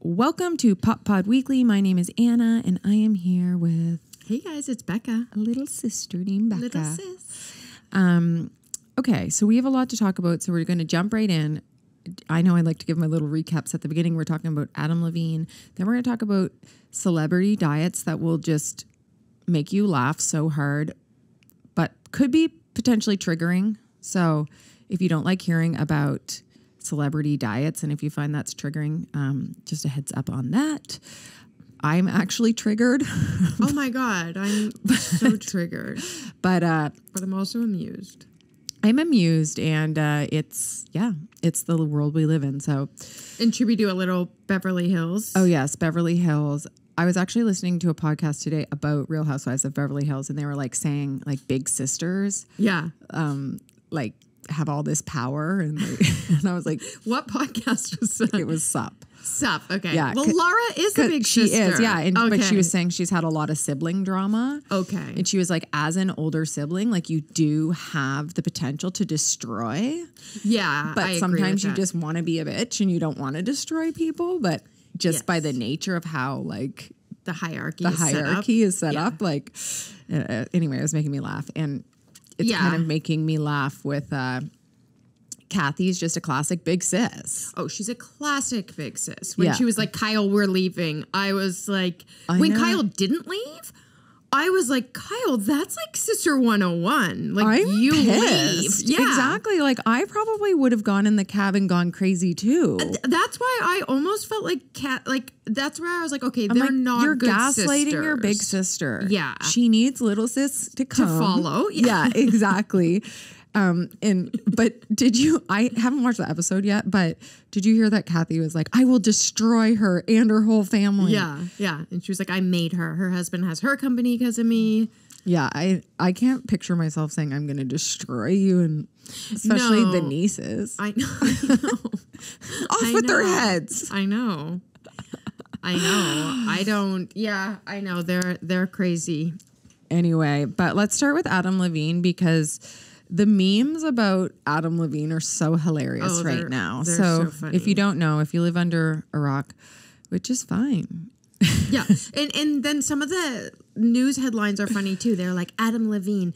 welcome to Pop Pod Weekly. My name is Anna, and I am here with... Hey guys, it's Becca. A little sister named Becca. Little sis. Okay, so we have a lot to talk about, so we're going to jump right in. I know I like to give my little recaps at the beginning. We're talking about Adam Levine. Then we're going to talk about celebrity diets that will just make you laugh so hard, but could be potentially triggering. So if you don't like hearing about celebrity diets and if you find that's triggering, just a heads up on that. I'm actually triggered. Oh my God, I'm so triggered. But I'm also amused. I'm amused, and it's the world we live in. So, and should we do a little Beverly Hills? Oh yes, Beverly Hills. I was actually listening to a podcast today about Real Housewives of Beverly Hills, and they were like saying like big sisters, like have all this power, and I was like, what podcast was that? It was Sup. Sup. Okay. Yeah. Well, Laura is a big she sister. is. Yeah. And, But she was saying she's had a lot of sibling drama. Okay. And she was like, as an older sibling, like you do have the potential to destroy. Yeah. But sometimes you just want to be a bitch and you don't want to destroy people. But just by the nature of how like the hierarchy is set up. Like, anyway, it was making me laugh. And it's kind of making me laugh with, Kathy's just a classic big sis. Oh, she's a classic big sis. When she was like, Kyle, we're leaving. I was like, Kyle didn't leave, I was like, Kyle, that's like Sister 101. Like, I'm you pissed. leave. Yeah. Exactly. Like, I probably would have gone in the cab and gone crazy too. That's why I almost felt like that's where I was like, okay, they're not you're good gaslighting sisters. your big sister. Yeah. She needs little sis to come. To follow. Yeah, exactly. But I haven't watched the episode yet, but did you hear that Kathy was like, I will destroy her and her whole family? Yeah. Yeah. And she was like, I made her. Her husband has her company because of me. Yeah. I can't picture myself saying I'm going to destroy you, and especially the nieces. I know. Off with their heads. I know. I don't. Yeah, I know. They're crazy. Anyway, but let's start with Adam Levine because the memes about Adam Levine are so hilarious right now. So funny. If you don't know, if you live under a rock, which is fine. Yeah. And then some of the news headlines are funny too. They're like, Adam Levine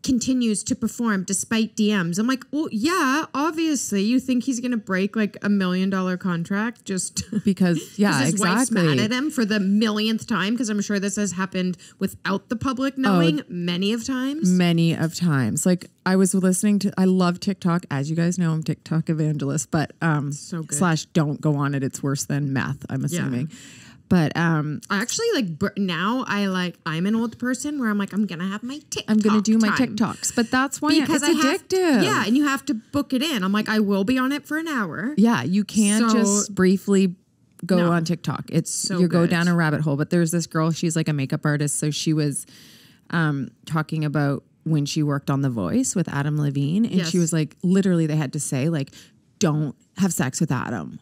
continues to perform despite DMs. I'm like, well, yeah, obviously you think he's going to break like $1 million contract just because, his wife's mad at him for the millionth time. Because I'm sure this has happened without the public knowing many of times. Like I was listening to, I love TikTok. As you guys know, I'm TikTok evangelist, but so good. / don't go on it. It's worse than meth, I'm assuming. Yeah. But I actually now I'm an old person where I'm like, I'm gonna have my TikTok. I'm gonna do my TikToks, but that's why it's addictive. And you have to book it in. I'm like, I will be on it for an hour. Yeah, you can't just briefly go on TikTok. It's so you go down a rabbit hole. But there's this girl, she's like a makeup artist, so she was talking about when she worked on The Voice with Adam Levine, and she was like, literally, they had to say like, don't have sex with Adam.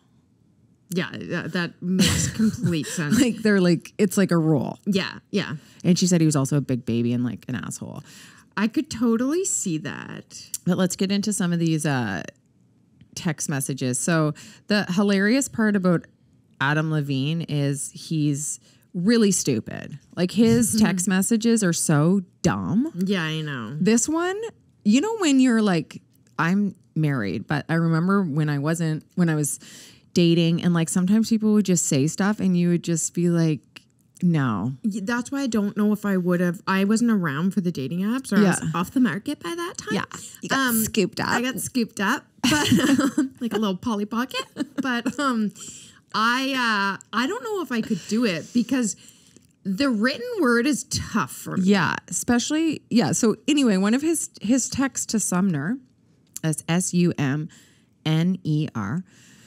Yeah, that makes complete sense. Like they're like, it's like a rule. Yeah, yeah. And she said he was also a big baby and like an asshole. I could totally see that. But let's get into some of these text messages. So the hilarious part about Adam Levine is he's really stupid. Like his text messages are so dumb. Yeah, I know. This one, you know, when you're like, I'm married, but I remember when I was dating, and like sometimes people would just say stuff and you would just be like, no. That's why I don't know if I would have. I wasn't around for the dating apps, or I was off the market by that time. Yeah, you got scooped up. I got scooped up, but like a little Polly Pocket. But I don't know if I could do it because the written word is tough for me. Yeah, especially So anyway, one of his texts to Sumner, that's SUMNER.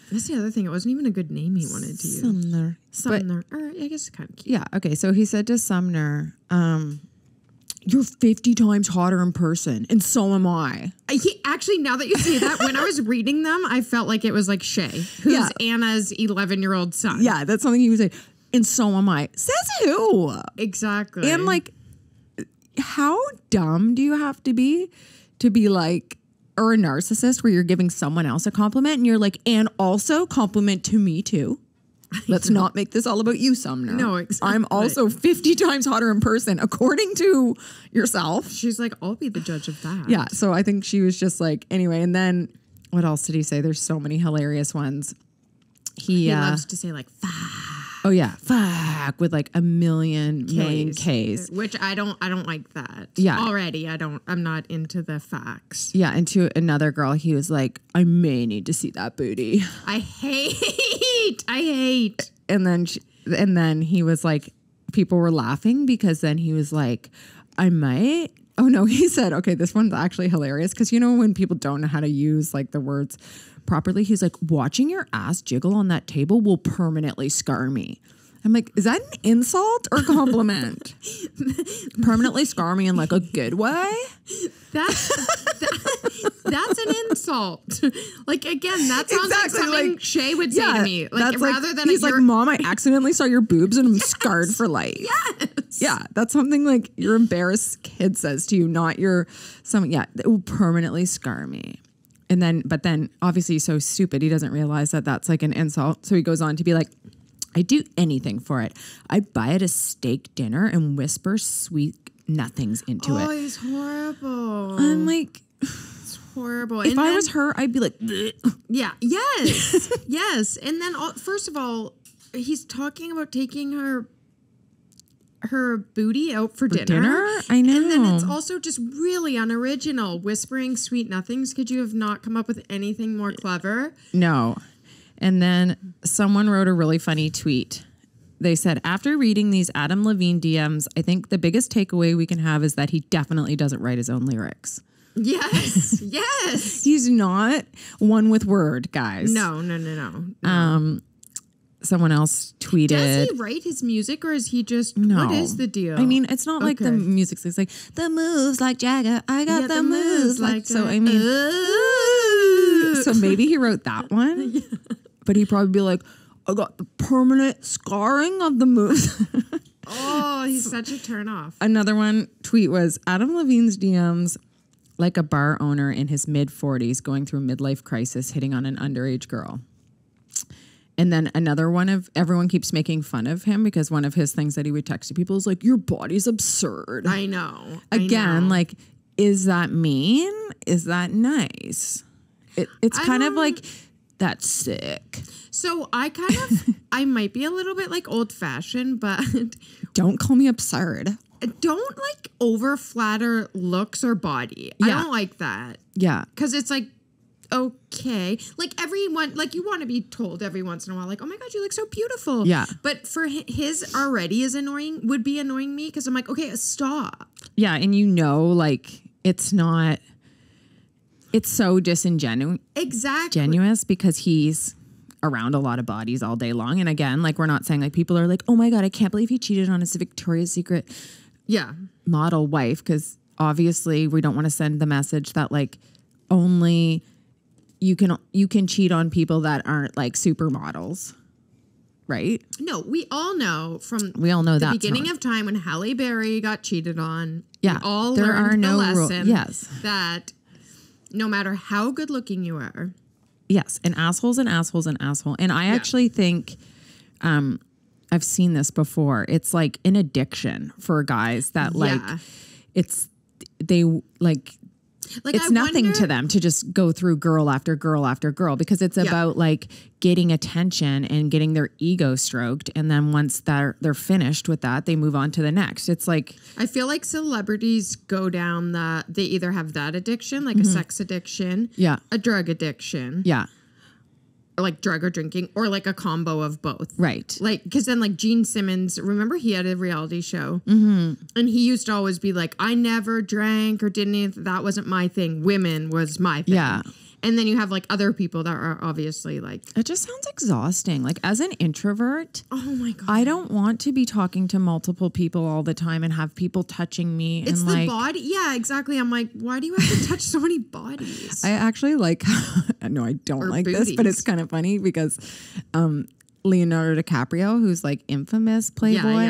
That's the other thing. It wasn't even a good name he wanted to use. Sumner. Or I guess it's kind of cute. Yeah. Okay. So he said to Sumner, you're 50 times hotter in person, and so am I. Actually, now that you say that, when I was reading them, I felt like it was like Shay, who's Anna's 11-year-old son. Yeah, that's something he would say. And so am I. Says who? Exactly. And like, how dumb do you have to be like, or a narcissist where you're giving someone else a compliment and you're like, and also compliment to me too. Let's not make this all about you, Sumner. No, exactly. I'm also 50 times hotter in person, according to yourself. She's like, I'll be the judge of that. Yeah. So I think she was just like, anyway. And then what else did he say? There's so many hilarious ones. He loves to say like, fuck. Oh yeah, fuck, with like a million Ks. Which I don't like that. Yeah. Already, I'm not into the facts. Yeah, and to another girl, he was like, I may need to see that booty. I hate. And then he was like, people were laughing because then he was like, I might. Oh no, he said, okay, this one's actually hilarious because you know when people don't know how to use like the words properly, he's like, watching your ass jiggle on that table will permanently scar me. I'm like, is that an insult or compliment? Permanently scar me in like a good way? That's an insult. Like, again, that sounds like something like, Shay would say to me. Like, rather than he's like, Mom, I accidentally saw your boobs and I'm scarred for life. Yes. Yeah, that's something like your embarrassed kid says to you, not your something. Yeah, it will permanently scar me. But then obviously he's so stupid, he doesn't realize that that's like an insult. So he goes on to be like, I'd do anything for it. I'd buy it a steak dinner and whisper sweet nothings into it. Oh, he's horrible. I'm like, it's horrible. If I was her, I'd be like, bleh. Yeah, yes, yes. And then first of all, he's talking about taking her booty out for dinner. I know. And then it's also just really unoriginal. Whispering sweet nothings. Could you have not come up with anything more clever? No. And then someone wrote a really funny tweet. They said, after reading these Adam Levine DMs, I think the biggest takeaway we can have is that he definitely doesn't write his own lyrics. Yes. Yes. He's not one with word, guys. No. Someone else tweeted. Does he write his music or is he just, no. What is the deal? I mean, it's not like the music's it's like, the moves like Jagger, I got the moves like, so I mean, so maybe he wrote that one, yeah. But he'd probably be like, I got the permanent scarring of the moves. Oh, he's such a turnoff. Another one tweet was, Adam Levine's DMs like a bar owner in his mid-40s going through a midlife crisis hitting on an underage girl. And then another one of everyone keeps making fun of him because one of his things that he would text to people is like, your body's absurd. I know. Again, like, is that mean? Is that nice? It's kind of like, that's sick. So I might be a little bit like old fashioned, but don't call me absurd. Don't like over flatter looks or body. Yeah. I don't like that. Yeah. Because it's like, okay, like everyone, like you want to be told every once in a while, like, oh my God, you look so beautiful. Yeah. But for his already is annoying, would be annoying me because I'm like, okay, stop. Yeah. And you know, like, it's not, it's so disingenuous. Exactly. Genuous because he's around a lot of bodies all day long. And again, like, we're not saying like people are like, oh my God, I can't believe he cheated on his Victoria's Secret model wife. Because obviously we don't want to send the message that like only you can cheat on people that aren't like supermodels, right? No, we all know from the beginning of time when Halle Berry got cheated on. Yeah, we all there learned are the no lesson. Yes, that no matter how good looking you are, yes, an asshole's an asshole's an asshole. And I actually think, I've seen this before. It's like an addiction for guys that like it's nothing to them to just go through girl after girl after girl because it's about like getting attention and getting their ego stroked. And then once they're finished with that, they move on to the next. It's like, I feel like celebrities go down they either have that addiction, like a sex addiction, a drug addiction. Yeah. Or like drug or drinking or like a combo of both. Right. Like, because then like Gene Simmons, remember he had a reality show and he used to always be like, I never drank or did anything. That wasn't my thing. Women was my thing. Yeah. And then you have like other people that are obviously like. It just sounds exhausting. Like as an introvert. Oh my God. I don't want to be talking to multiple people all the time and have people touching me. It's and the like, body. Yeah, exactly. I'm like, why do you have to touch so many bodies? I actually like, no, I don't or like booties. This, but it's kind of funny because Leonardo DiCaprio, who's like infamous playboy,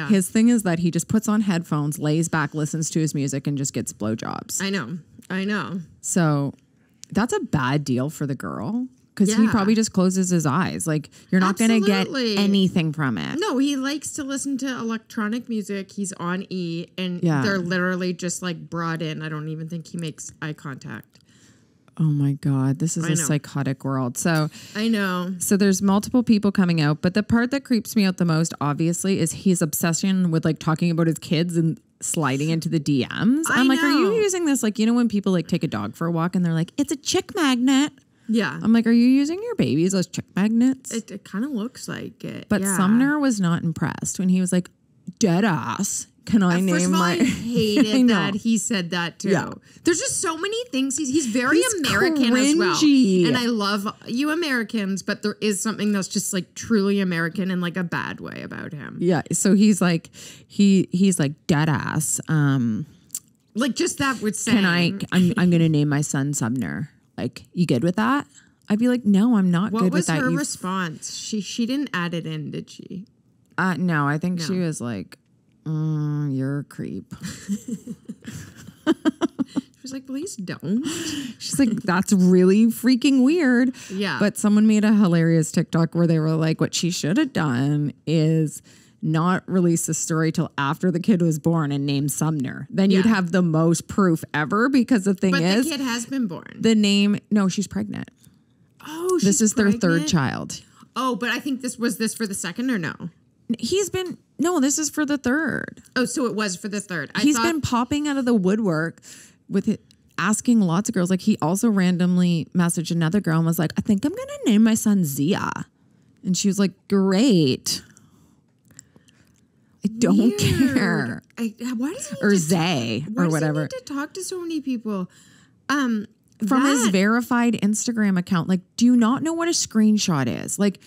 his thing is that he just puts on headphones, lays back, listens to his music and just gets blowjobs. I know. So That's a bad deal for the girl. Because he probably just closes his eyes. Like, you're not going to get anything from it. No, he likes to listen to electronic music. He's on E, and they're literally just like brought in. I don't even think he makes eye contact. Oh my God, this is a psychotic world. So I know. So there's multiple people coming out, but the part that creeps me out the most, obviously, is his obsession with like talking about his kids and sliding into the DMs. I'm like, are you using this? Like, you know, when people like take a dog for a walk and they're like, it's a chick magnet. Yeah. I'm like, are you using your babies as chick magnets? It kind of looks like it. But Sumner was not impressed when he was like, dead ass. Can I name first of all, my... I hated that he said that too. Yeah. There's just so many things. He's very American as well. And I love you Americans, but there is something that's just like truly American in like a bad way about him. Yeah. So he's like, he's like dead ass. Like just that would say. I'm going to name my son Sumner. Like, you good with that? I'd be like, no, I'm not good with that. What was her response? She didn't add it in, did she? No, I think she was like, you're a creep. She was like, please don't. She's like, that's really freaking weird. Yeah. But someone made a hilarious TikTok where they were like, what she should have done is not release the story till after the kid was born and name Sumner. Then you'd have the most proof ever, because the thing is, the kid has been born. The name, no, she's pregnant. Oh, this is pregnant? Their third child. Oh, but I think this for the second or no? This is for the third. Oh, so it was for the third. He's been popping out of the woodwork with it, asking lots of girls. Like, he also randomly messaged another girl and was like, I think I'm going to name my son Zia. And she was like, great. I don't care. Why does he or Zay or whatever. Why does he need to talk to so many people? From his verified Instagram account. Like, do you not know what a screenshot is? Like,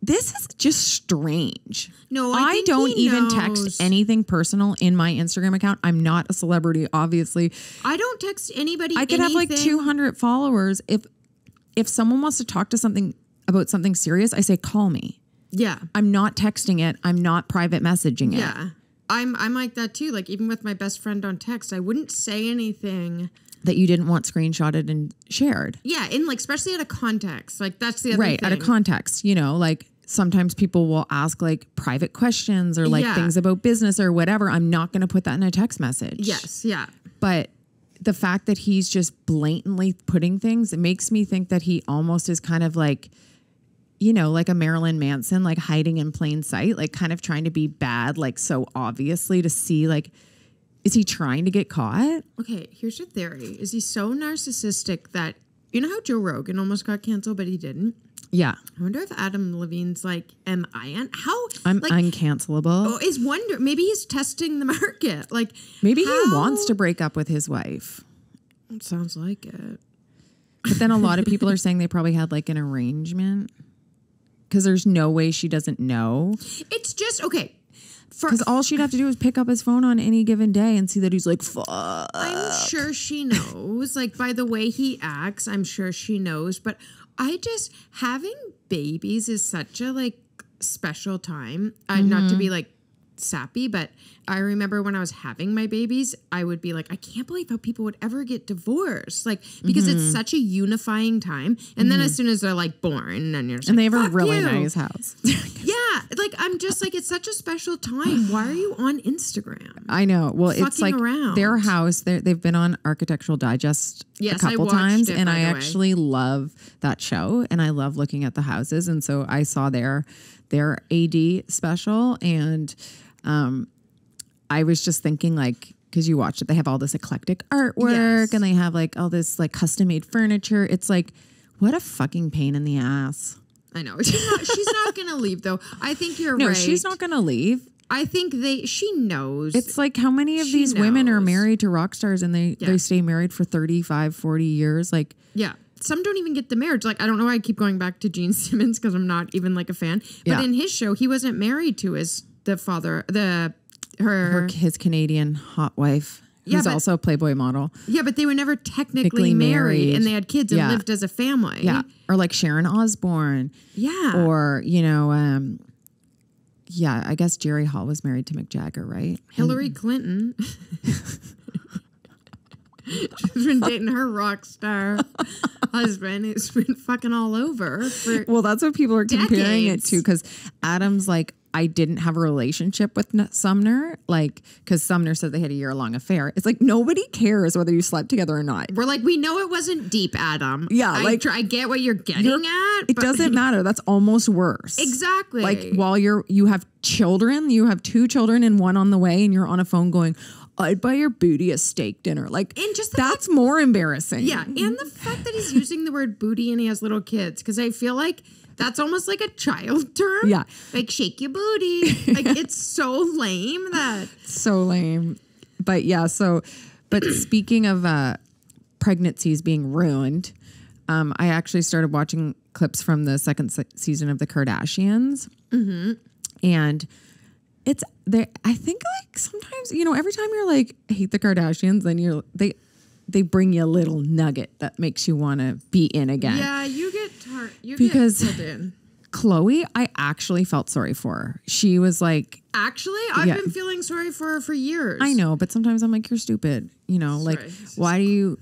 this is just strange. No, I don't even text anything personal in my Instagram account. I'm not a celebrity, obviously. I don't text anybody. I could have like 200 followers. If someone wants to talk to about something serious, I say, call me. Yeah. I'm not texting it. I'm not private messaging it. Yeah. I'm like that too. Like, even with my best friend on text, I wouldn't say anything that you didn't want screenshotted and shared. Yeah, in like, especially out of context. Like, that's the other thing. Right, out of context. You know, like, sometimes people will ask like private questions or like things about business or whatever. I'm not going to put that in a text message. Yes, yeah. But the fact that he's just blatantly putting things, it makes me think that he almost is kind of like, you know, like a Marilyn Manson, like hiding in plain sight, like kind of trying to be bad, like so obviously to see, like, is he trying to get caught? Okay, here's your theory. Is he so narcissistic that, you know how Joe Rogan almost got canceled, but he didn't? Yeah. I wonder if Adam Levine's like, I'm uncancelable. Oh, maybe he's testing the market. Like, maybe he wants to break up with his wife. It sounds like it. But then a lot of people are saying they probably had like an arrangement, because there's no way she doesn't know. It's just, okay. Because all she'd have to do is pick up his phone on any given day and see that he's like, fuck. I'm sure she knows. Like, by the way he acts, I'm sure she knows. But having babies is such a like special time. Not to be like sappy, but I remember when I was having my babies, I would be like, I can't believe how people would ever get divorced. Like, because it's such a unifying time. And then as soon as they're like born, then you're just and like, they have a really nice house. Yeah. Like, I'm just like, it's such a special time. Why are you on Instagram? I know. Well, fucking it's like around. Their house, they've been on Architectural Digest a couple times. And I actually love that show. And I love looking at the houses. And so I saw their AD special, and I was just thinking, like, because you watch it, they have all this eclectic artwork and they have like all this like custom made furniture. It's like, what a fucking pain in the ass. I know. She's not going to leave though. I think you're right. No, she's not going to leave. I think she knows. It's like, how many of these women are married to rock stars and they stay married for 35, 40 years? Like, yeah. Some don't even get the marriage. Like, I don't know why I keep going back to Gene Simmons, because I'm not even like a fan. But in his show, he wasn't married to his Canadian hot wife. Who's also a Playboy model. Yeah, but they were never technically married, and they had kids and lived as a family. Yeah. Or like Sharon Osbourne. Yeah. Or, you know, I guess Jerry Hall was married to Mick Jagger, right? Hillary Clinton. She's been dating her rock star husband who's been fucking all over for Well, that's what people are comparing it decades. to, because Adam's like, I didn't have a relationship with Sumner, like, because Sumner said they had a year-long affair. It's like, nobody cares whether you slept together or not. We're like, we know it wasn't deep, Adam. Yeah, I get what you're getting at. It doesn't matter. That's almost worse. Exactly. Like, while you have children, you have 2 children and 1 on the way, and you're on a phone going, I'd buy your booty a steak dinner. Like, And just that's more embarrassing. Yeah, and the fact that he's using the word booty and he has little kids, because I feel like that's almost like a child term. Yeah. Like, shake your booty. Like, it's so lame that. So lame. But yeah, but speaking of pregnancies being ruined, I actually started watching clips from the second season of the Kardashians. Mm-hmm. And it's there. I think like sometimes, every time you're like, I hate the Kardashians, then they bring you a little nugget that makes you want to be in again. Yeah, you get because pulled in. Chloe, I actually felt sorry for her. She was like, Actually, I've been feeling sorry for her for years. I know, but sometimes I'm like, you're stupid. Like, why do you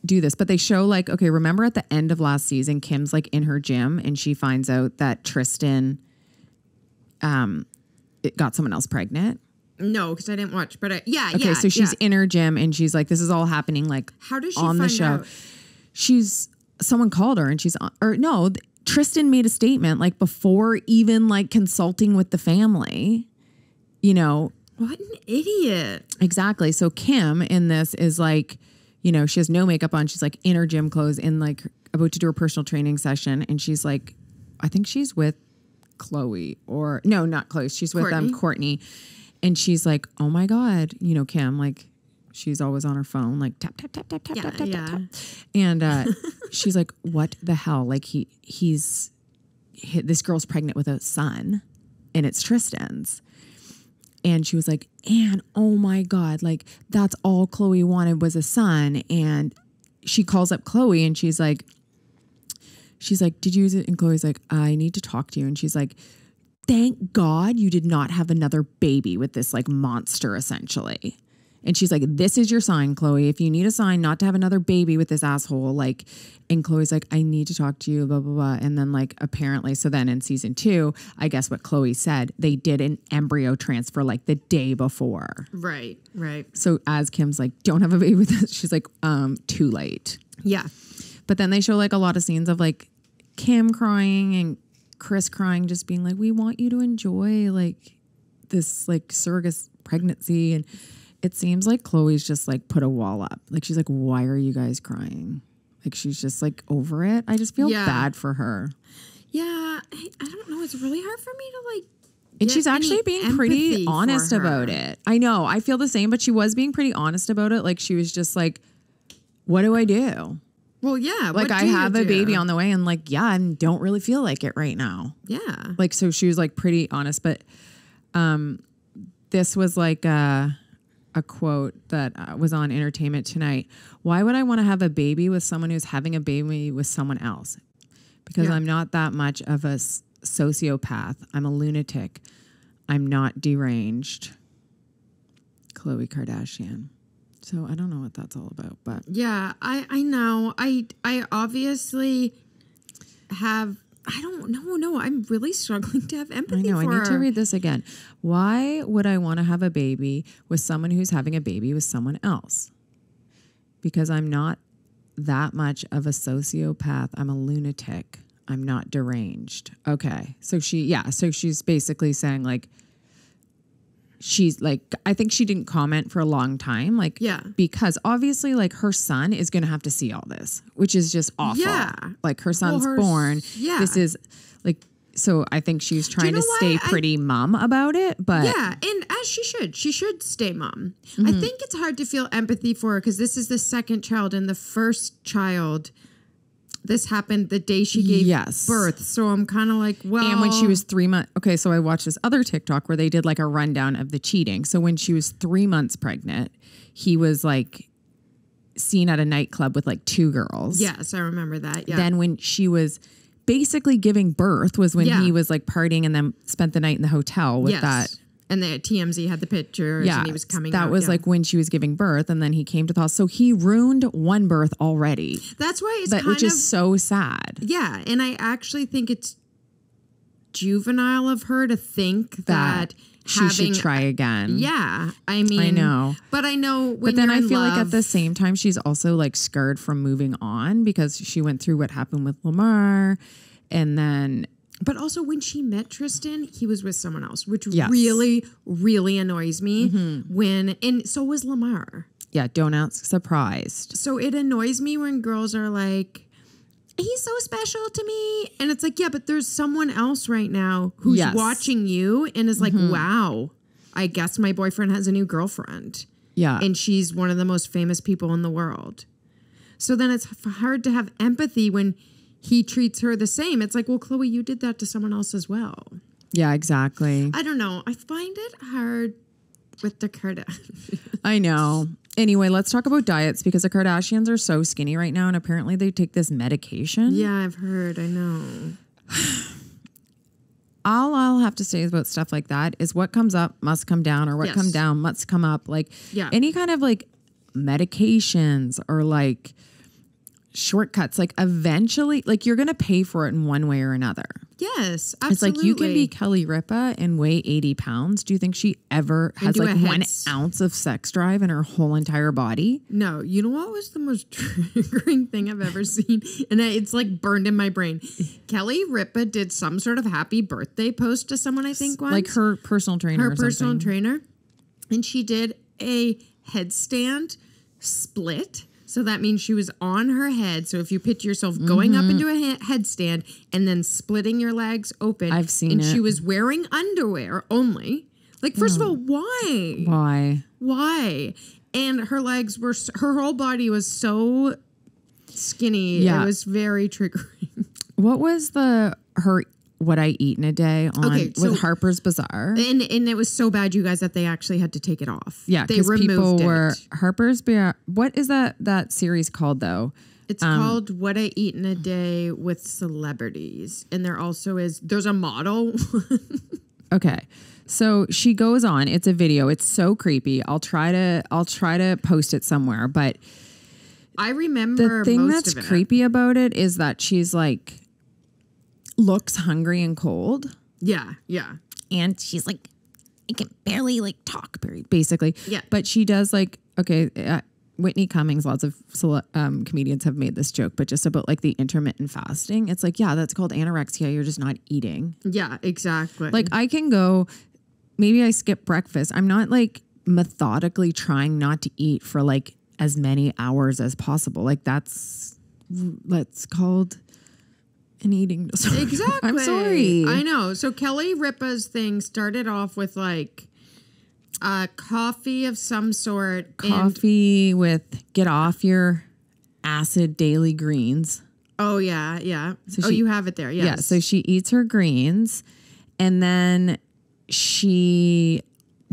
do this? But they show like, okay, remember at the end of last season, Kim's like in her gym and she finds out that Tristan it got someone else pregnant. No, because I didn't watch, but so she's in her gym and she's like, this is all happening like how does she on find the show. out? Someone called her and Tristan made a statement like before even like consulting with the family, What an idiot. Exactly. So Kim in this is like, she has no makeup on. She's like in her gym clothes and like about to do her personal training session. And she's like, I think she's with Chloe or no, not Chloe. She's with Courtney. And she's like, oh my God, Kim, like she's always on her phone, like tap, tap, tap, tap, tap, tap, tap, tap. And she's like, what the hell? Like this girl's pregnant with a son and it's Tristan's. And she was like, Anne, oh my God, like that's all Chloe wanted was a son. And she calls up Chloe and she's like, did you use it? And Chloe's like, I need to talk to you. And she's like, thank God you did not have another baby with this like monster essentially. And she's like, this is your sign, Chloe. If you need a sign not to have another baby with this asshole, like, and Chloe's like, I need to talk to you, blah, blah, blah. And then like, apparently, so then in season 2, I guess what Chloe said, they did an embryo transfer like the day before. Right. So as Kim's like, don't have a baby with this, she's like, too late. Yeah. But then they show like a lot of scenes of like Kim crying and Kris crying, just being like, we want you to enjoy like this like surrogate pregnancy. And it seems like Chloe's just like put a wall up. Like she's like, why are you guys crying? Like she's just like over it. I just feel bad for her. Yeah, I don't know. It's really hard for me to like. And she's actually being pretty honest about it. I know. I feel the same, but she was being pretty honest about it. Like she was just like, what do I do? Well, yeah. Like I have a baby on the way and like, yeah, and don't really feel like it right now. Yeah. Like, so she was like pretty honest, but this was like a quote that was on Entertainment Tonight. Why would I want to have a baby with someone who's having a baby with someone else? Because I'm not that much of a sociopath. I'm a lunatic. I'm not deranged. Khloe Kardashian. So I don't know what that's all about, but yeah, I know. I obviously have. I don't know. No, I'm really struggling to have empathy. I know. For I need to read this again. Why would I want to have a baby with someone who's having a baby with someone else? Because I'm not that much of a sociopath. I'm a lunatic. I'm not deranged. Okay. So she's basically saying like, she's like, I think she didn't comment for a long time. Like, because obviously like her son is going to have to see all this, which is just awful. Yeah. Like her son's born. Yeah. This is like, so I think she's trying to stay pretty mum about it, but yeah. And as she should stay mum. Mm-hmm. I think it's hard to feel empathy for her because this is the second child and the first child. This happened the day she gave birth. So I'm kind of like, well. And when she was 3 months. Okay, so I watched this other TikTok where they did like a rundown of the cheating. So when she was 3 months pregnant, he was like seen at a nightclub with like 2 girls. Yes, I remember that. Yeah. Then when she was basically giving birth was when he was like partying and then spent the night in the hotel with that And the TMZ had the pictures and he was coming out. That was like when she was giving birth and then he came to the hospital. So he ruined one birth already. That's why it's which is so sad. Yeah. And I actually think it's juvenile of her to think that she should try again. Yeah. I mean, I know. But I know when But then you're I in feel like love, at the same time, she's also like scared from moving on because she went through what happened with Lamar and then... But also when she met Tristan, he was with someone else, which really, really annoys me and so was Lamar. Yeah, don't ask surprised. So it annoys me when girls are like, he's so special to me. And it's like, yeah, but there's someone else right now who's watching you and is like, wow, I guess my boyfriend has a new girlfriend. Yeah. And she's one of the most famous people in the world. So then it's hard to have empathy when he treats her the same. It's like, well, Chloe, you did that to someone else as well. Yeah, exactly. I don't know. I find it hard with the Kardashians. I know. Anyway, let's talk about diets because the Kardashians are so skinny right now and apparently they take this medication. Yeah, I've heard. I know. All I'll have to say about stuff like that is what comes up must come down or what comes down must come up. Like any kind of like medications or like shortcuts, like eventually, like you're going to pay for it in one way or another. Yes, absolutely. It's like you can be Kelly Ripa and weigh 80 pounds. Do you think she ever has like 1 ounce of sex drive in her whole entire body? No. You know what was the most triggering thing I've ever seen? And it's like burned in my brain. Kelly Ripa did some sort of happy birthday post to someone, I think once. Like her personal trainer Her personal trainer. And she did a headstand split. So that means she was on her head. So if you picture yourself going up into a headstand and then splitting your legs open. I've seen and it. she was wearing underwear only. Like, first of all, why? Why? And her legs were, her whole body was so skinny. Yeah. It was very triggering. What was what I eat in a day on with Harper's Bazaar. And it was so bad, you guys, that they actually had to take it off. Yeah, they removed it. Harper's Bazaar. What is that series called though? It's called What I Eat in a Day with Celebrities. And there's a model. Okay. So she goes on, it's a video. It's so creepy. I'll try to post it somewhere, but I remember the thing most that's of it. creepy about it is that she's like looks hungry and cold. Yeah. And she's like, I can barely like talk, basically. Yeah. But she does like, Whitney Cummings, lots of comedians have made this joke, but just about like the intermittent fasting. It's like, yeah, that's called anorexia. You're just not eating. Yeah, exactly. Like I can go, maybe I skip breakfast. I'm not like methodically trying not to eat for like as many hours as possible. Like that's called an eating disorder. Exactly. I'm sorry. I know. So Kelly Ripa's thing started off with like coffee of some sort. Coffee with get off your acid daily greens. Oh, yeah. So you have it there. Yes. Yeah. So she eats her greens and then she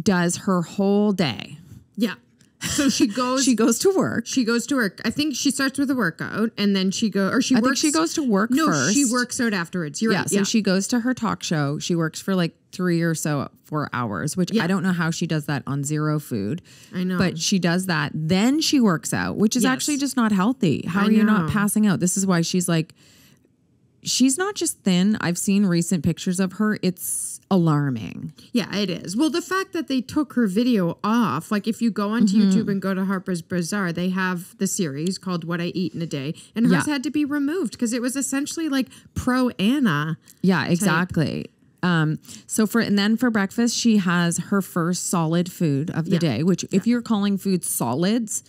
does her whole day. Yeah. So she goes. She goes to work. She goes to work. I think she starts with a workout, and then she goes. Or I think she goes to work first. No, she works out afterwards. You're right. So she goes to her talk show. She works for like 3 or 4 hours, which I don't know how she does that on zero food. I know, but she does that. Then she works out, which is actually just not healthy. How are you not passing out? This is why she's like. She's not just thin. I've seen recent pictures of her. It's alarming. Yeah, it is. Well, the fact that they took her video off, like if you go onto YouTube and go to Harper's Bazaar, they have the series called What I Eat in a Day, and hers had to be removed because it was essentially like pro Anna. Yeah, exactly. And then for breakfast, she has her first solid food of the day, which if you're calling food solids,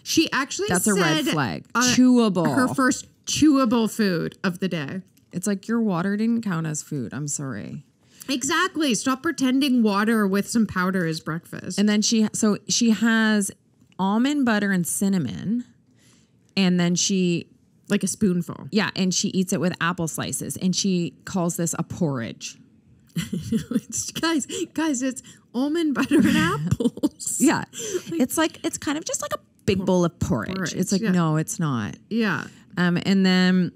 she actually that's a red flag. Chewable. Her first chewable food of the day. It's like your water didn't count as food. I'm sorry. Exactly. Stop pretending water with some powder is breakfast. And then she has almond butter and cinnamon, and then like a spoonful. Yeah, and she eats it with apple slices, and she calls this a porridge. Guys, it's almond butter and apples. Yeah, it's kind of just like a big bowl of porridge. It's like no, it's not. Yeah. And then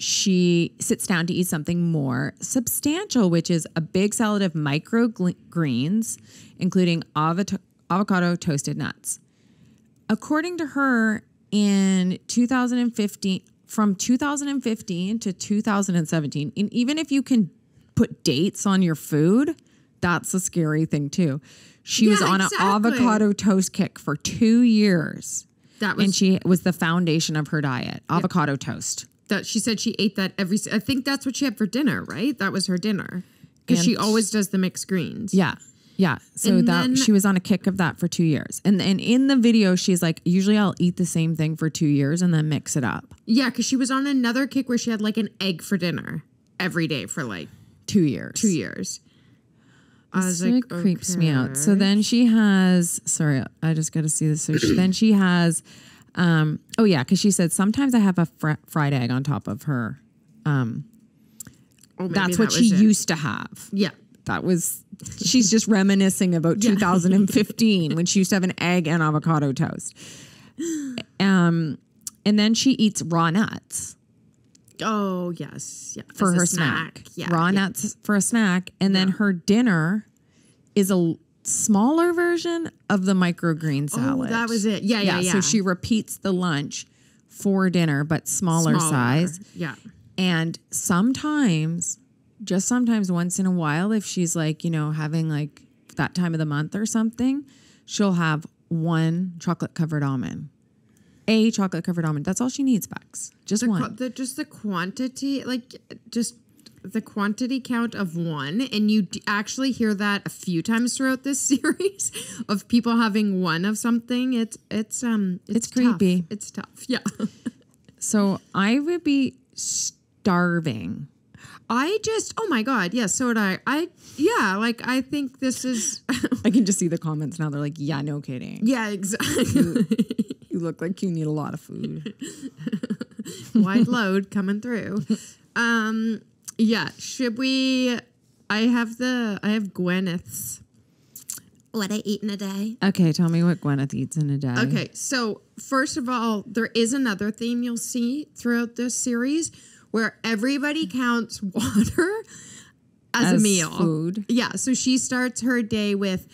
she sits down to eat something more substantial, which is a big salad of microgreens, including avocado toasted nuts. According to her, in 2015, from 2015 to 2017, and even if you can put dates on your food, that's a scary thing too. She was on an avocado toast kick for 2 years. And she was the foundation of her diet, avocado toast. That she said she ate that I think that's what she had for dinner, right? That was her dinner. Because she always does the mixed greens. Yeah. Yeah. So she was on a kick of that for 2 years. And in the video, she's like, usually I'll eat the same thing for 2 years and then mix it up. Yeah, because she was on another kick where she had like an egg for dinner every day for like 2 years. 2 years. I was like, creeps me out. So then she has, sorry, I just got to see this. So then she has, because she said, sometimes I have a fried egg on top of her. That's what she used to have. Yeah. She's just reminiscing about 2015 when she used to have an egg and avocado toast. And then she eats raw nuts. Oh, yes. Yeah. For her snack. Yeah. Raw nuts for a snack. And then her dinner is a smaller version of the microgreen salad. Oh, that was it. Yeah. So she repeats the lunch for dinner, but smaller size. Yeah. And sometimes, just sometimes once in a while, if she's like, having like that time of the month or something, she'll have one chocolate covered almond. A chocolate covered almond. That's all she needs, Bex. Just one. Just the quantity, just the quantity count of one. And you actually hear that a few times throughout this series of people having one of something. It's creepy. It's tough. Yeah. So I would be starving. Oh my God. Yeah. So would I. I think this is. I can just see the comments now. They're like, yeah, no kidding. Yeah, exactly. You look like you need a lot of food. Wide load coming through. Yeah. Should we? I have Gwyneth's. What I eat in a day. Okay, tell me what Gwyneth eats in a day. Okay, so first of all, there is another theme you'll see throughout this series where everybody counts water as a meal. Food. Yeah, so she starts her day with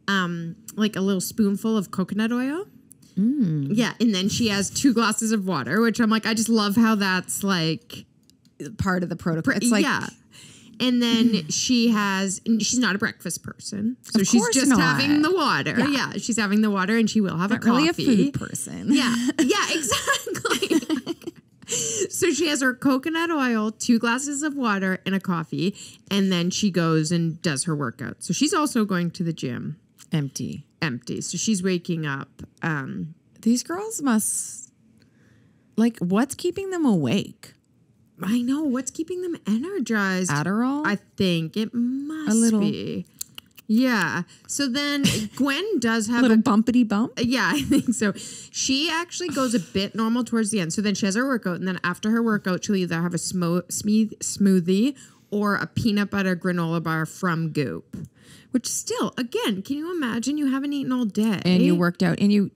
like a little spoonful of coconut oil. Yeah, and then she has 2 glasses of water, which I'm like, I just love how that's like part of the protocol. It's like, yeah. And then she's not a breakfast person. So she's just having the water. Yeah, she's having the water and she will have a coffee. Really a food person. Yeah, exactly. So she has her coconut oil, 2 glasses of water, and a coffee. And then she goes and does her workout. So she's also going to the gym. Empty. So she's waking up. These girls must, what's keeping them awake? I know. What's keeping them energized? Adderall? I think it must be. Yeah. So then Gwen does have a little bumpity bump. Yeah, I think so. She actually goes a bit normal towards the end. So then she has her workout. And then after her workout, she'll either have a smoothie or a peanut butter granola bar from Goop. Which still, again, can you imagine you haven't eaten all day? And you worked out and you,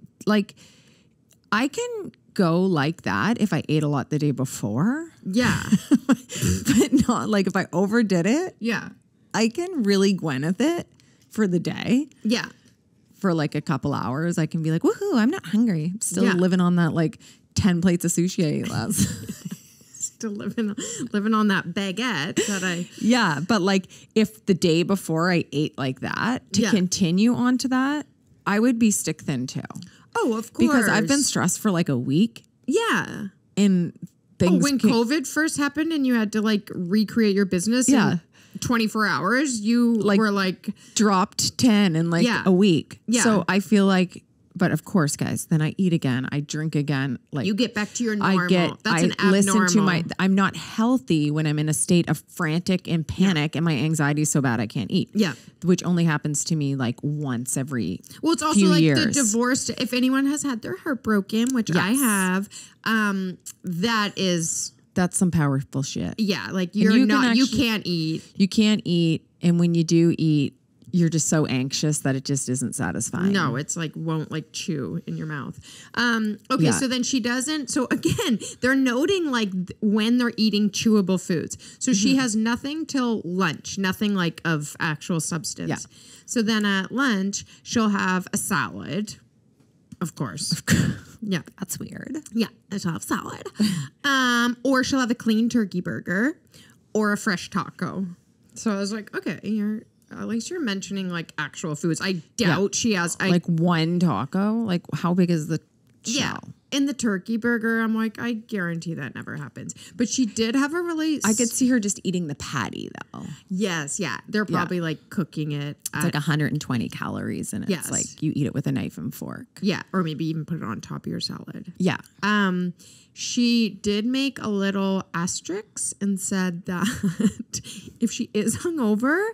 I can go like that if I ate a lot the day before. Yeah. But not if I overdid it. Yeah. I can really Gwyneth it for the day. Yeah. For a couple hours. I can be like, woohoo, I'm not hungry. I'm still living on that 10 plates of sushi I ate last. Still living on that baguette that I. Yeah. But if the day before I ate like that, to continue on to that, I would be stick thin too. Oh, of course. Because I've been stressed for a week. Yeah. And things. When COVID first happened and you had to recreate your business in 24 hours, you were dropped 10 in a week. Yeah. So I feel but of course, guys, then I eat again. I drink again. You get back to your normal. That's an abnormal. Listen to I'm not healthy when I'm in a state of frantic and panic and my anxiety is so bad I can't eat. Yeah. Which only happens to me once every it's also few years. The divorce. If anyone has had their heart broken, which I have, that's some powerful shit. Yeah. You can't eat. You can't eat. And when you do eat, you're just so anxious that it just isn't satisfying. No, it's like won't like chew in your mouth. Okay, so then she doesn't. So again, they're noting like when they're eating chewable foods. So she has nothing till lunch, nothing like of actual substance. Yeah. So then at lunch, she'll have a salad, of course. Yeah, That's weird. yeah, she'll have salad. Or she'll have a clean turkey burger or a fresh taco. So I was like, okay, at least you're mentioning like actual foods. I doubt she has Like one taco? Like how big is the shell? Yeah. In the turkey burger, I'm like, I guarantee that never happens. But she did have a really... I could see her just eating the patty though. Yes, yeah. They're probably like cooking it. It's like 120 calories and it's like you eat it with a knife and fork. Yeah, or maybe even put it on top of your salad. Yeah. She did make a little asterisk and said that if she is hungover,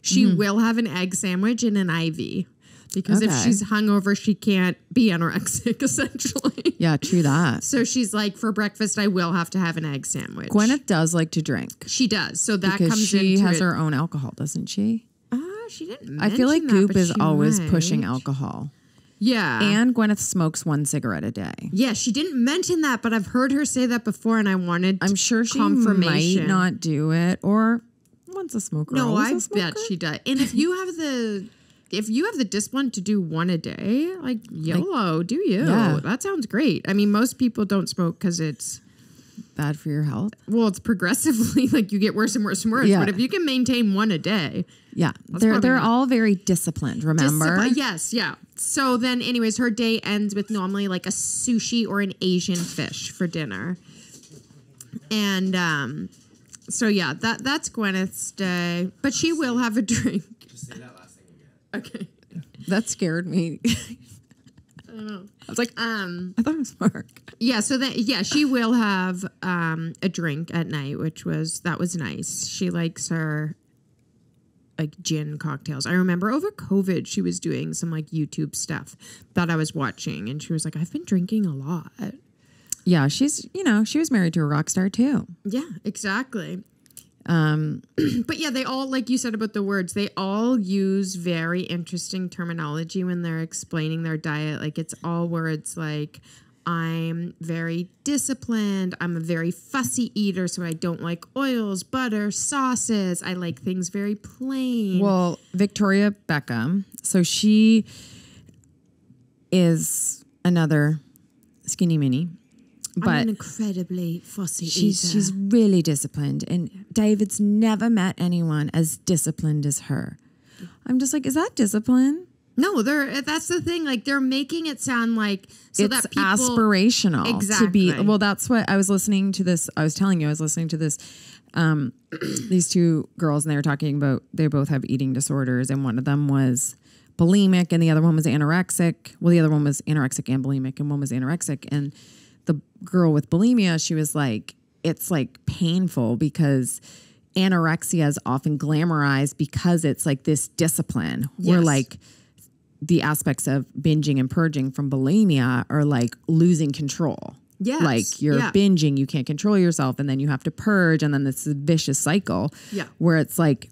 she will have an egg sandwich and an IV. Because if she's hungover, she can't be anorexic, essentially. Yeah, true that. So she's like, for breakfast, I will have to have an egg sandwich. Gwyneth does like to drink. She does. So that because comes she into has it. her own alcohol, doesn't she? She didn't I feel like mention that, Goop but is she always might. pushing alcohol. Yeah. And Gwyneth smokes 1 cigarette a day. Yeah, she didn't mention that, but I've heard her say that before, and I wanted I'm sure she confirmation. might not do it, or once a smoker. No, always I a smoker. bet she does. And if you have the discipline to do one a day, like YOLO, do you? Yeah. That sounds great. I mean, most people don't smoke because it's bad for your health. Well, it's progressively like you get worse and worse and worse. Yeah. But if you can maintain one a day, Yeah, they're all very disciplined. Remember? Yes, yeah. So then, anyways, her day ends with normally like a sushi or an Asian fish for dinner, and so yeah, that's Gwyneth's day. But she will have a drink. Just say that last thing Okay. again. That scared me. I don't know. I was like, I thought it was Mark. Yeah, so then she will have a drink at night, that was nice. She likes her like gin cocktails. I remember over COVID she was doing some like YouTube stuff that I was watching, and she was like, I've been drinking a lot. Yeah, she was married to a rock star too. Yeah, exactly. But yeah, they all, like you said about the words, they all use very interesting terminology when they're explaining their diet. Like it's all words like, I'm very disciplined. I'm a very fussy eater, so I don't like oils, butter, sauces. I like things very plain. Well, Victoria Beckham, so she is another skinny mini. But I'm an incredibly fussy eater. She's really disciplined, and David's never met anyone as disciplined as her. I'm just like, is that discipline? No, that's the thing. Like they're making it sound like it's that people, aspirational to be. Exactly. Well, that's what I was listening to this. I was telling you, I was listening to this. These two girls, and they were talking about they both have eating disorders, and one of them was bulimic, and the other one was anorexic. Well, the other one was anorexic and bulimic, and one was anorexic, and the girl with bulimia, she was like, it's like painful because anorexia is often glamorized because it's like this discipline where like the aspects of binging and purging from bulimia are like losing control. Yes. Like you're binging, you can't control yourself, and then you have to purge, and then this vicious cycle where it's like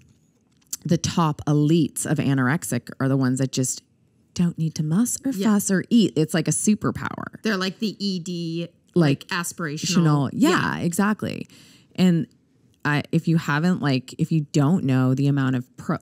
the top elites of anorexic are the ones that just don't need to muss or fuss or eat. It's like a superpower. They're like the ED, like aspirational. Yeah, exactly. And if you don't know the amount of pro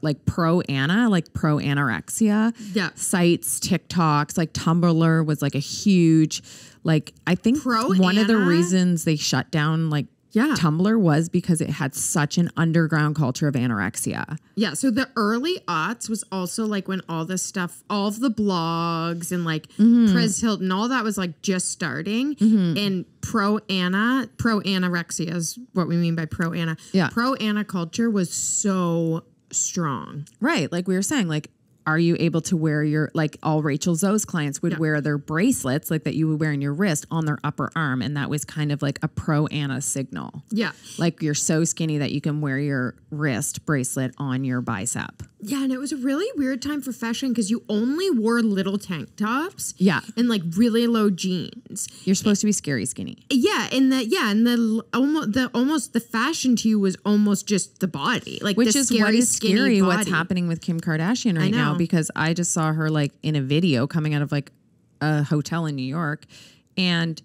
anorexia sites, TikToks, like Tumblr was like a huge, like I think one of the reasons they shut down like Tumblr was because it had such an underground culture of anorexia. Yeah, so the early aughts was also like when all this stuff, all of the blogs and like Prez Hilton, all that was like just starting. And pro-anorexia is what we mean by pro-ana. Yeah. Pro-ana culture was so strong. Right, like we were saying, like, are you able to wear your, like all Rachel Zoe's clients would wear their bracelets like that you would wear in your wrist on their upper arm. And that was kind of like a pro-ana signal. Yeah. Like you're so skinny that you can wear your wrist bracelet on your bicep. Yeah, and it was a really weird time for fashion because you only wore little tank tops. Yeah. And like really low jeans. You're supposed to be scary skinny. Yeah, and the fashion to you was almost just the body. Like which the is scary, what is skinny scary body. what's happening with Kim Kardashian right now, because I just saw her like in a video coming out of like a hotel in New York, and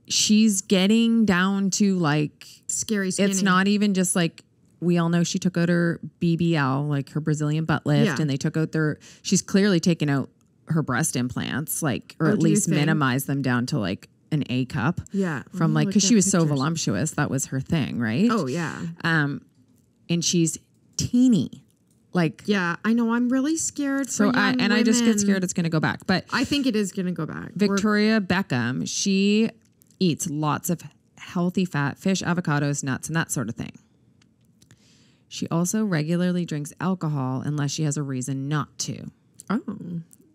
she's getting down to like scary skinny. It's not even just like, we all know she took out her BBL, like her Brazilian butt lift, and they took out she's clearly taken out her breast implants, like, or at least minimize them down to like an A cup. Yeah. From like, because she was so voluptuous. That was her thing, right? Oh, yeah. And she's teeny. Like, yeah, I know. I'm really scared. I just get scared it's going to go back. But I think it is going to go back. Victoria Beckham, she eats lots of healthy fat, fish, avocados, nuts, and that sort of thing. She also regularly drinks alcohol unless she has a reason not to. Oh,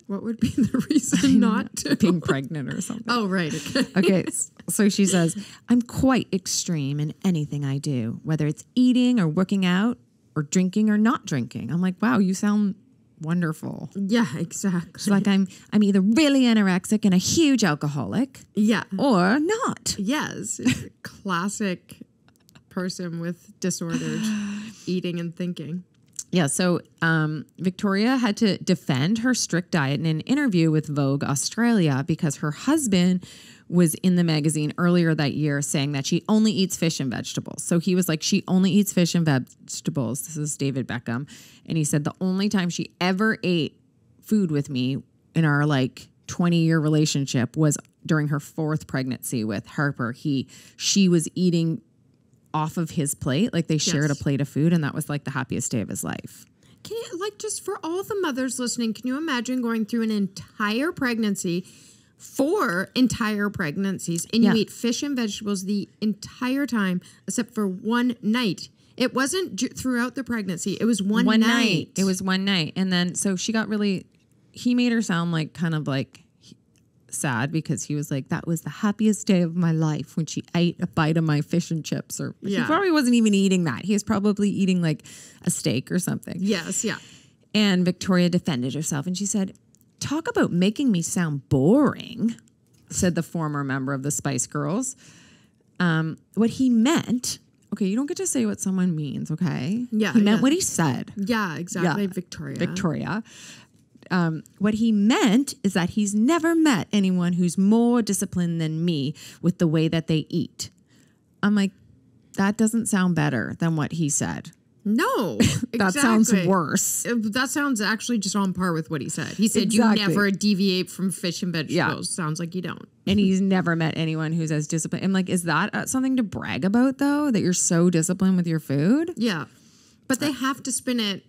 what would be the reason not to? Being pregnant or something. Oh, right. Okay. So she says, I'm quite extreme in anything I do, whether it's eating or working out or drinking or not drinking. I'm like, wow, you sound wonderful. Yeah, exactly. She's like, I'm either really anorexic and a huge alcoholic. Yeah. Or not. Yes. Classic person with disordered eating and thinking. Yeah, so Victoria had to defend her strict diet in an interview with Vogue Australia because her husband was in the magazine earlier that year saying that she only eats fish and vegetables. So he was like, she only eats fish and vegetables. This is David Beckham. And he said the only time she ever ate food with me in our like 20-year relationship was during her 4th pregnancy with Harper. She was eating off of his plate, like they shared a plate of food, and that was like the happiest day of his life. Can you, like, just for all the mothers listening, can you imagine going through an entire pregnancy, 4 entire pregnancies, and you eat fish and vegetables the entire time except for one night? It wasn't throughout the pregnancy. It was one night. It was one night. And then so she got he made her sound like kind of like sad because he was like, that was the happiest day of my life when she ate a bite of my fish and chips. Or he probably wasn't even eating that. He was probably eating like a steak or something. Yes, yeah. And Victoria defended herself and she said, talk about making me sound boring, said the former member of the Spice Girls. What he meant, okay, you don't get to say what someone means, okay? Yeah. He meant what he said. Yeah, exactly, Yeah. Victoria. What he meant is that he's never met anyone who's more disciplined than me with the way that they eat. I'm like, that doesn't sound better than what he said. No, that sounds worse. That sounds actually just on par with what he said. He said you never deviate from fish and vegetables. Yeah. Sounds like you don't. And he's never met anyone who's as disciplined. I'm like, is that something to brag about, though, that you're so disciplined with your food? Yeah. But they have to spin it.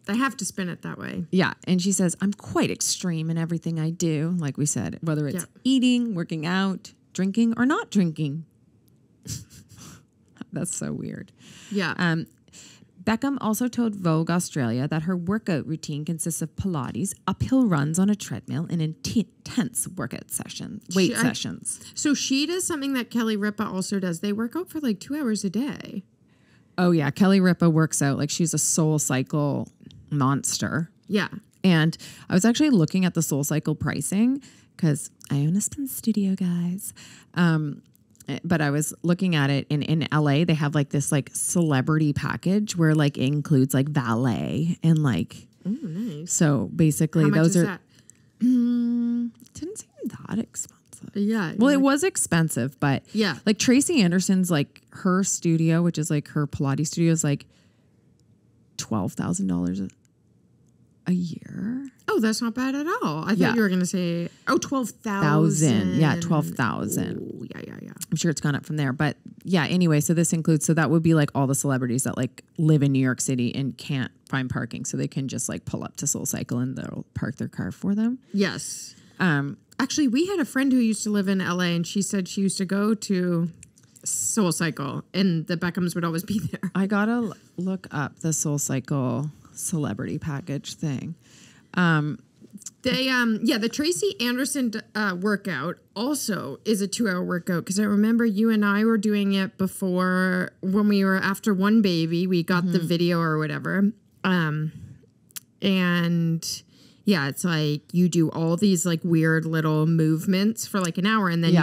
They have to spin it that way. Yeah. And she says, I'm quite extreme in everything I do. Like we said, whether it's eating, working out, drinking, or not drinking. That's so weird. Yeah. Beckham also told Vogue Australia that her workout routine consists of Pilates, uphill runs on a treadmill, and intense workout sessions, sessions. So she does something that Kelly Ripa also does. They work out for like 2 hours a day. Oh, yeah. Kelly Ripa works out like she's a SoulCycle monster. Yeah. And I was actually looking at the SoulCycle pricing because I own a spin studio, guys. But I was looking at it in LA. They have like this like celebrity package where like it includes like valet and like. Oh, nice. So basically, how much those is are. That? Didn't seem that expensive. Yeah. Well, it was expensive, but yeah, like Tracy Anderson's like her studio, which is like her Pilates studio, is like $12,000 a year. Oh, that's not bad at all. I thought you were going to say, 12,000. Yeah, 12,000. Yeah. I'm sure it's gone up from there. But yeah, anyway, so this includes, so that would be like all the celebrities that like live in New York City and can't find parking. So they can just like pull up to SoulCycle and they'll park their car for them. Yes. Actually, we had a friend who used to live in LA and she said she used to go to SoulCycle and the Beckhams would always be there. I got to look up the SoulCycle celebrity package thing. The Tracy Anderson workout also is a 2-hour workout because I remember you and I were doing it before when we were after one baby. We got the video or whatever. And yeah, it's like you do all these like weird little movements for like an hour, and then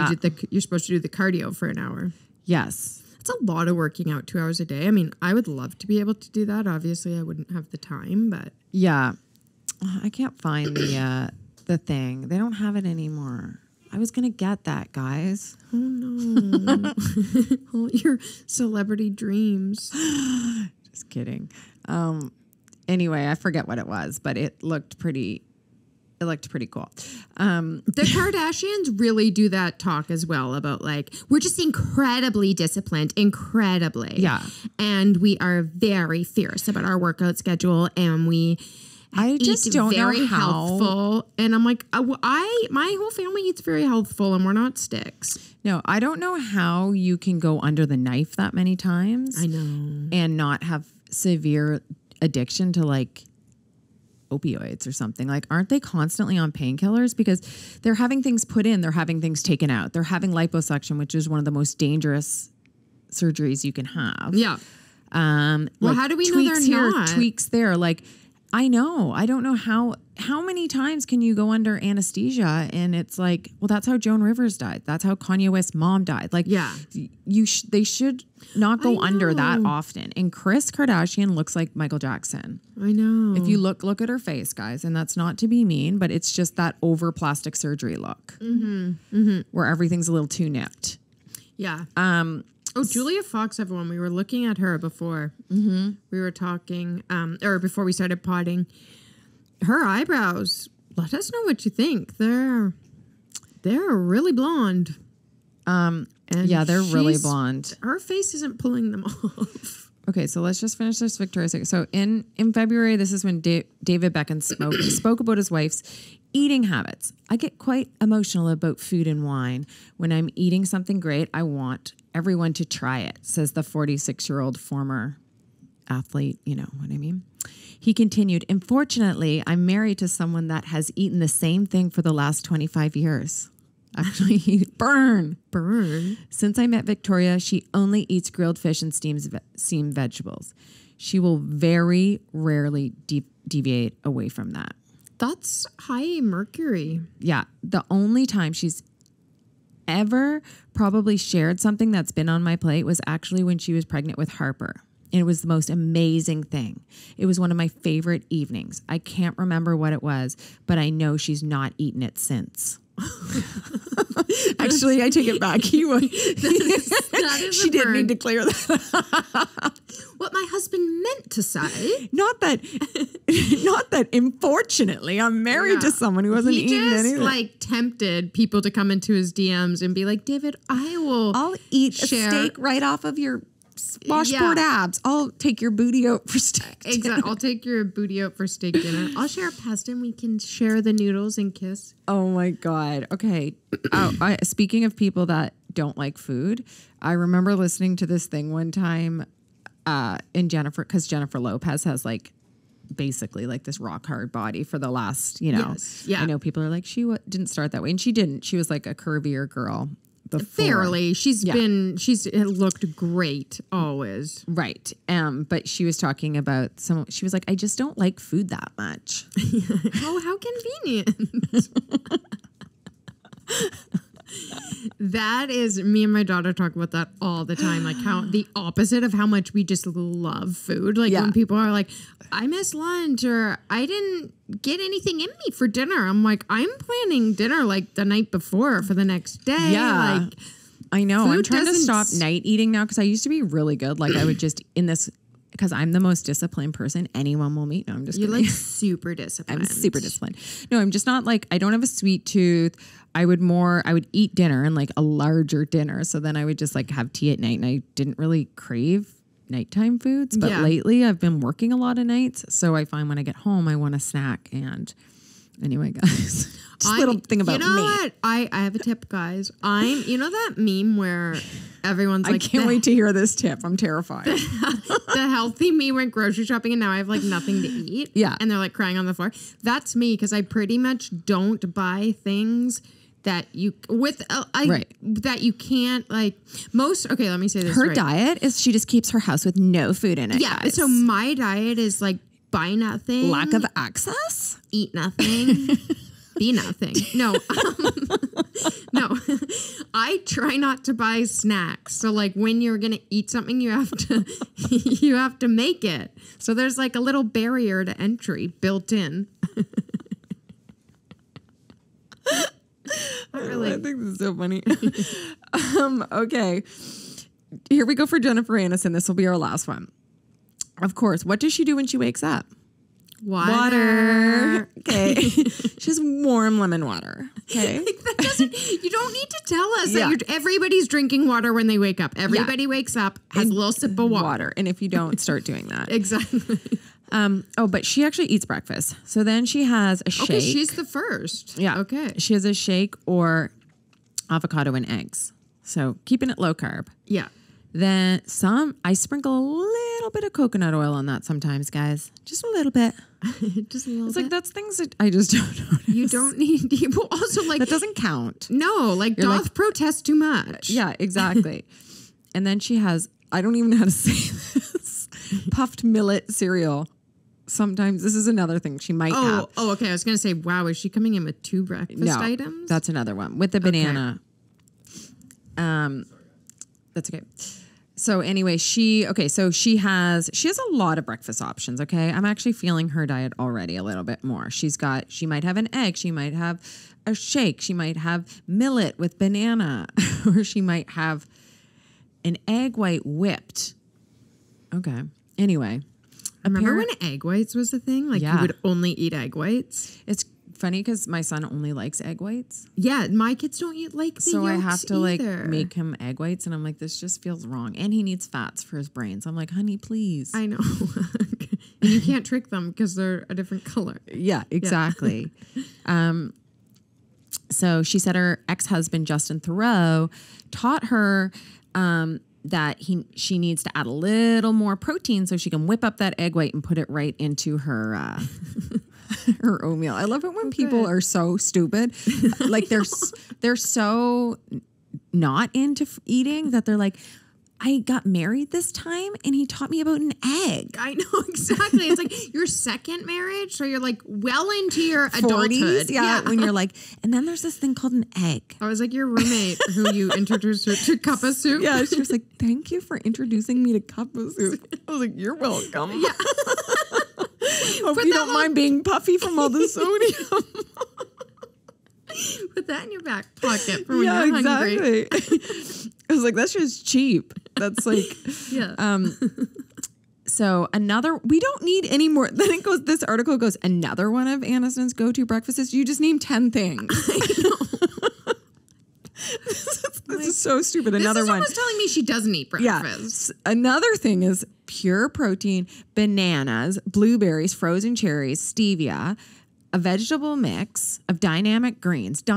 you're supposed to do the cardio for an hour. Yes. It's a lot of working out 2 hours a day. I mean, I would love to be able to do that. Obviously, I wouldn't have the time, but yeah, I can't find the thing. They don't have it anymore. I was gonna get that, guys. Oh no! All your celebrity dreams. Just kidding. Anyway, I forget what it was, but it looked pretty. It looked pretty cool. The Kardashians really do that talk as well about like, we're just incredibly disciplined, incredibly. Yeah. And we are very fierce about our workout schedule, and I just don't very know how. Healthful. And I'm like, my whole family eats very healthful, and we're not sticks. No, I don't know how you can go under the knife that many times. I know. And not have severe addiction to like opioids or something. Like, aren't they constantly on painkillers? Because they're having things put in, they're having things taken out. They're having liposuction, which is one of the most dangerous surgeries you can have. Yeah. Well, like how do we know they're here, not? tweaks there. Like, I know. I don't know how many times can you go under anesthesia, and it's like, well, that's how Joan Rivers died. That's how Kanye West's mom died. Like, yeah, they should not go under that often. And Kris Kardashian looks like Michael Jackson. I know. If you look at her face, guys, and that's not to be mean, but it's just that over plastic surgery look, where everything's a little too nipped. Yeah. Oh, Julia Fox, everyone. We were looking at her before. We were talking, or before we started potting. Her eyebrows, let us know what you think. They're really blonde. Yeah, they're really blonde. Her face isn't pulling them off. Okay, so let's just finish this Victoria's Secret. So in February, this is when David Beckham spoke about his wife's eating habits. I get quite emotional about food and wine. When I'm eating something great, I want everyone to try it, says the 46-year-old former athlete. You know what I mean? He continued, unfortunately, I'm married to someone that has eaten the same thing for the last 25 years. Actually, burn. Since I met Victoria, she only eats grilled fish and steamed vegetables. She will very rarely deviate away from that. That's high mercury. Yeah. The only time she's ever probably shared something that's been on my plate was actually when she was pregnant with Harper. And it was the most amazing thing. It was one of my favorite evenings. I can't remember what it was, but I know she's not eaten it since. Actually, I take it back. He was. She didn't need to clear that. What my husband meant to say. Not that. Unfortunately, I'm married to someone who wasn't eating anything. He just like tempted people to come into his DMs and be like, David, I'll eat a steak right off of your washboard abs. I'll take your booty out for steak dinner. Exactly. I'll take your booty out for steak dinner. I'll share a pasta and we can share the noodles and kiss. Oh my God. Okay. Speaking of people that don't like food, I remember listening to this thing one time in Jennifer, because Jennifer Lopez has like basically like this rock hard body for the last, I know people are like, she didn't start that way, and she didn't. She was like a curvier girl. Fairly. She's looked great always. Right. But she was talking about she was like, I just don't like food that much. Oh, how convenient. That is, me and my daughter talk about that all the time. Like how the opposite of how much we just love food. Like when people are like, I missed lunch, or I didn't get anything in me for dinner. I'm like, I'm planning dinner like the night before for the next day. Yeah. Like, I know. I'm trying to stop night eating now, because I used to be really good. Like I would just because I'm the most disciplined person anyone will meet. No, I'm just kidding. You're like super disciplined. I'm super disciplined. No, I'm just not like, I don't have a sweet tooth. I would eat dinner, and like a larger dinner. So then I would just like have tea at night, and I didn't really crave nighttime foods. But lately I've been working a lot of nights. So I find when I get home, I want a snack. And anyway, guys, just a little thing about me. You know what? I have a tip, guys. You know that meme where everyone's like, I can't wait to hear this tip. I'm terrified. The healthy me went grocery shopping and now I have like nothing to eat. Yeah. And they're like crying on the floor. That's me, because I pretty much don't buy things that you that you can't like most. Okay, let me say this. Her diet is she just keeps her house with no food in it. Yeah. Guys. So my diet is like buy nothing. Lack of access? Eat nothing. Be nothing. No. No. I try not to buy snacks. So like when you're going to eat something, you have to make it. So there's like a little barrier to entry built in. I think this is so funny. Okay. Here we go for Jennifer Aniston. This will be our last one. Of course. What does she do when she wakes up? Water. Okay. She has warm lemon water. Okay. You don't need to tell us that everybody's drinking water when they wake up. Everybody wakes up, has a little sip of water. And if you don't, start doing that. Exactly. But she actually eats breakfast. So then she has a shake. Okay, she's the first. Yeah. Okay. She has a shake or avocado and eggs. So keeping it low carb. Yeah. Then I sprinkle a little bit of coconut oil on that sometimes, guys. Just a little bit. Just a little It's bit. like that's things that I just don't notice. You don't need to. Also, like that doesn't count. No, like doth protest too much. Yeah, exactly. And then she has, I don't even know how to say this, puffed millet cereal. Sometimes this is another thing she might have. Oh, okay. I was gonna say, wow, is she coming in with 2 breakfast items? That's another one with the banana. That's okay. So anyway, she has a lot of breakfast options. Okay. I'm actually feeling her diet already a little bit more. She might have an egg. She might have a shake. She might have millet with banana, or she might have an egg white whipped. Okay. Anyway. Remember when egg whites was the thing? Like you would only eat egg whites? It's funny because my son only likes egg whites. Yeah, my kids don't like the so I have to either. Like make him egg whites, and I'm like, this just feels wrong. And he needs fats for his brain. So I'm like, honey, please. I know. And you can't trick them because they're a different color. Yeah, exactly. So she said her ex-husband Justin Theroux taught her that she needs to add a little more protein so she can whip up that egg white and put it right into her her oatmeal. I love it when people are so stupid. Like they're so not into eating that they're like, I got married this time and he taught me about an egg. I know, exactly. It's like your second marriage. So you're like well into your adulthood. Yeah, when you're like, and then there's this thing called an egg. I was like your roommate who you introduced her to cup of soup. Yeah, she was like, thank you for introducing me to cup of soup. I was like, you're welcome. Yeah. Hope you don't mind being puffy from all the sodium. Put that in your back pocket for when you're hungry. Exactly. I was like, that's just cheap. That's like, so we don't need any more. Then this article goes, another one of Aniston's go-to breakfasts. You just named 10 things. I know. This is so stupid. Another one. This is telling me she doesn't eat breakfast. Yeah. Another thing is pure protein, bananas, blueberries, frozen cherries, stevia, a vegetable mix of dynamic greens, and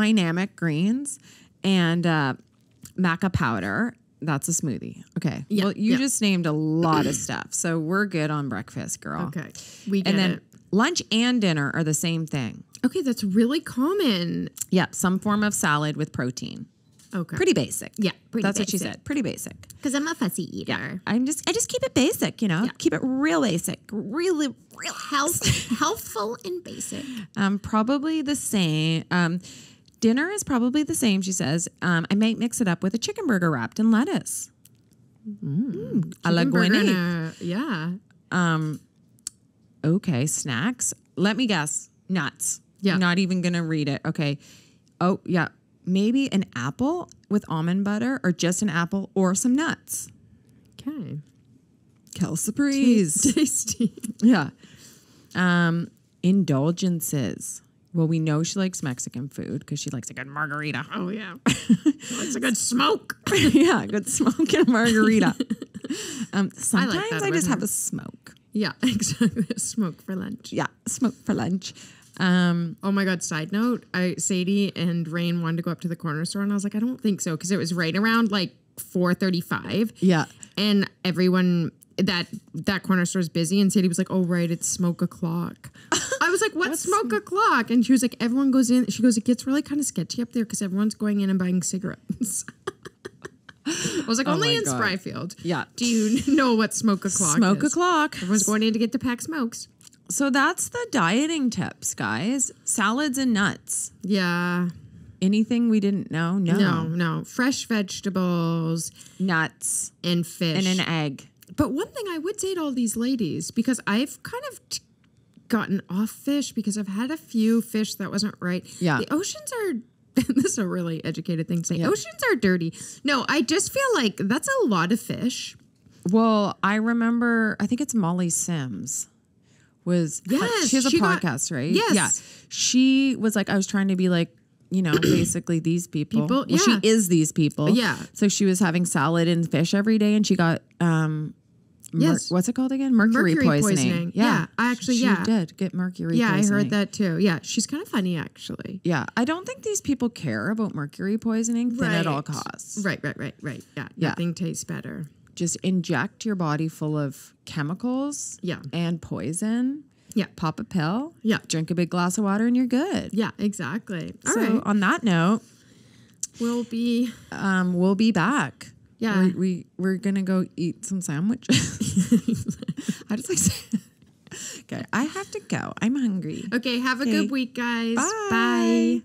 maca powder. That's a smoothie. Okay. Yeah, well, you just named a lot of stuff. So we're good on breakfast, girl. Okay. We get it. And then it. Lunch and dinner are the same thing. Okay, that's really common. Yeah, some form of salad with protein. Okay. Pretty basic. Yeah, that's basic. What she said. Pretty basic. Because I'm a fussy eater. Yeah. I just keep it basic, Yeah. Keep it real basic. Really healthful and basic. Probably the same. Dinner is probably the same, she says. I might mix it up with a chicken burger wrapped in lettuce. A la Gwyneth. Yeah. Okay, snacks. Let me guess. Nuts. Yeah. I'm not even going to read it. Okay. Oh, yeah. Maybe an apple with almond butter, or just an apple or some nuts. Okay. Kel Surprise. Tasty. Yeah. Indulgences. Well, we know she likes Mexican food because she likes a good margarita. Oh, yeah. She likes a good smoke. Yeah, good smoke and a margarita. Sometimes I just have a smoke. Yeah, exactly. Smoke for lunch. Yeah, smoke for lunch. Oh my God, side note, Sadie and Rain wanted to go up to the corner store and I was like, I don't think so. Because it was right around like 4:35. Yeah. And everyone, that corner store is busy. And Sadie was like, oh, right, it's smoke o'clock. I was like, what's smoke o'clock? And she was like, everyone goes in. She goes, it gets really kind of sketchy up there because everyone's going in and buying cigarettes. I was like, only in Spryfield. Yeah. Do you know what smoke o'clock is? Smoke o'clock. Everyone's going in to get the pack smokes. So that's the dieting tips, guys. Salads and nuts. Yeah. Anything we didn't know? No. Fresh vegetables, nuts, and fish. and an egg. But one thing I would say to all these ladies, because I've kind of gotten off fish because I've had a few fish that wasn't right. Yeah. The oceans are, this is a really educated thing to say. Yeah. Oceans are dirty. No, I just feel like that's a lot of fish. Well, I remember, I think it's Molly Sims. Yes. She has a podcast, right? Yes. Yeah. She was like, I was trying to be like, you know, basically these people. Well, she is these people. Yeah. So she was having salad and fish every day, and she got what's it called again? Mercury poisoning. Yeah. I actually she did get mercury poisoning. I heard that too. Yeah. She's kind of funny, actually. Yeah. I don't think these people care about mercury poisoning at all costs. Right. Yeah. Nothing tastes better. Just inject your body full of chemicals and poison. Yeah. Pop a pill. Yeah. Drink a big glass of water and you're good. Yeah, exactly. All right. On that note, we'll be back. Yeah. We're gonna go eat some sandwiches. I just like okay, I have to go. I'm hungry. Okay, have a good week, guys. Bye. Bye.